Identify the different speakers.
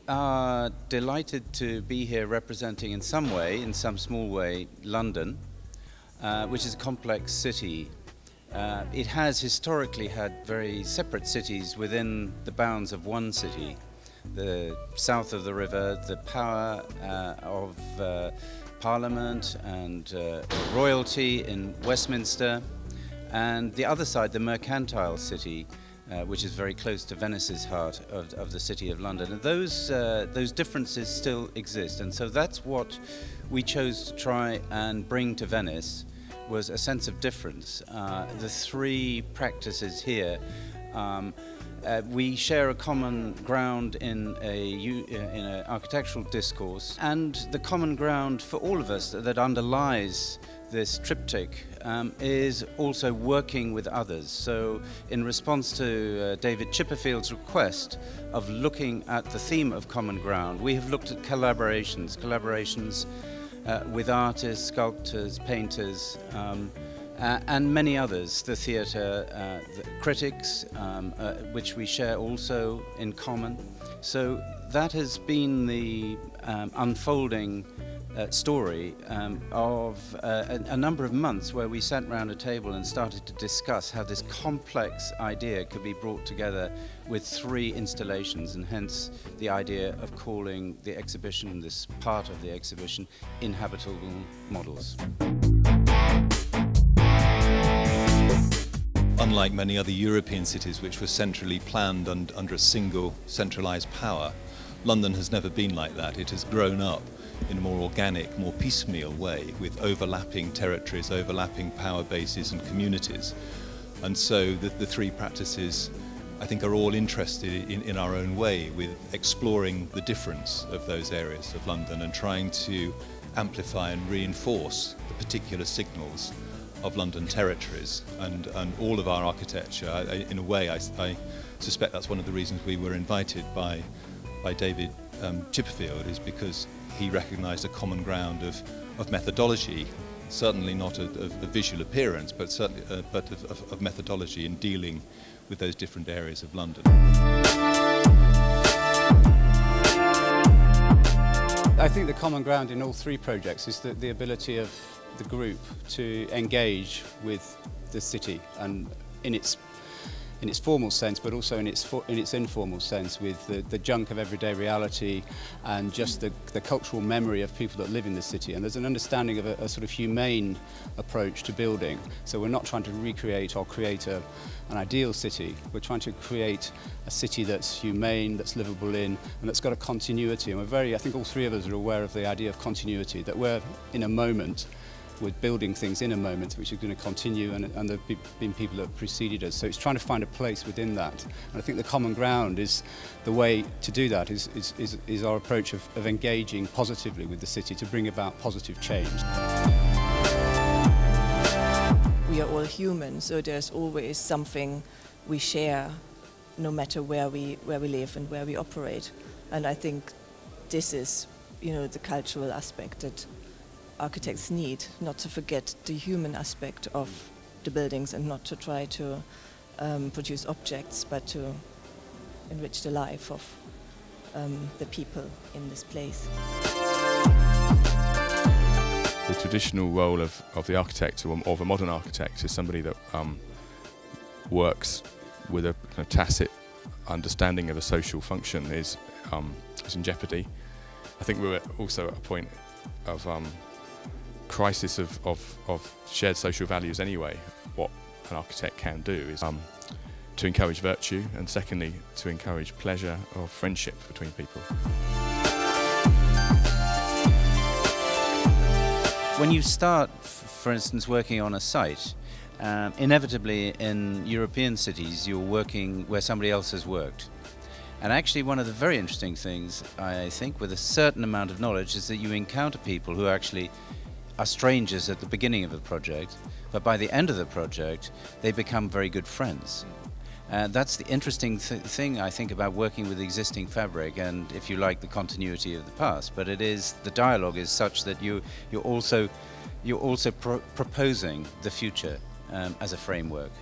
Speaker 1: are delighted to be here representing in some way, in some small way, London, which is a complex city. It has historically had very separate cities within the bounds of one city. The south of the river, the power of Parliament and royalty in Westminster, and the other side, the mercantile city, which is very close to Venice's heart of the City of London. And those differences still exist, and so that's what we chose to try and bring to Venice, was a sense of difference. The three practices here, we share a common ground in an architectural discourse, and the common ground for all of us that underlies this triptych is also working with others. So in response to David Chipperfield's request of looking at the theme of common ground, we have looked at collaborations with artists, sculptors, painters, and many others, the theatre, the critics, which we share also in common. So that has been the unfolding story of a number of months where we sat round a table and started to discuss how this complex idea could be brought together with three installations, and hence the idea of calling the exhibition, this part of the exhibition, Inhabitable Models.
Speaker 2: Unlike many other European cities which were centrally planned under a single centralised power, London has never been like that. It has grown up in a more organic, more piecemeal way, with overlapping territories, overlapping power bases and communities. And so the three practices, I think, are all interested in our own way with exploring the difference of those areas of London and trying to amplify and reinforce the particular signals of London territories and all of our architecture. In a way, I suspect that's one of the reasons we were invited by David Chipperfield, is because he recognised a common ground of methodology, certainly not of visual appearance, but certainly of methodology in dealing with those different areas of London.
Speaker 3: I think the common ground in all three projects is the ability of the group to engage with the city, and in its formal sense, but also in its informal sense, with the junk of everyday reality and just the cultural memory of people that live in the city. And there's an understanding of a sort of humane approach to building. So we're not trying to recreate or create an ideal city. We're trying to create a city that's humane, that's livable in, and that's got a continuity. And I think all three of us are aware of the idea of continuity, that we're in a moment, we're building things in a moment which are going to continue, and there have been people that have preceded us. So it's trying to find a place within that. And I think the common ground is the way to do that, is our approach of engaging positively with the city to bring about positive change.
Speaker 4: We are all human, so there's always something we share, no matter where we live and where we operate. And I think this is, the cultural aspect that architects need, not to forget the human aspect of the buildings and not to try to produce objects, but to enrich the life of the people in this place.
Speaker 5: The traditional role of the architect, or of a modern architect, is somebody that works with a kind of tacit understanding of a social function is in jeopardy. I think we're also at a point of crisis of shared social values anyway. What an architect can do is to encourage virtue, and secondly to encourage pleasure or friendship between people.
Speaker 1: When you start, for instance, working on a site, inevitably in European cities you're working where somebody else has worked. And actually one of the very interesting things, I think, with a certain amount of knowledge, is that you encounter people who actually are strangers at the beginning of the project, but by the end of the project they become very good friends. That's the interesting thing, I think, about working with existing fabric and, if you like, the continuity of the past. But the dialogue is such that you're also proposing the future as a framework.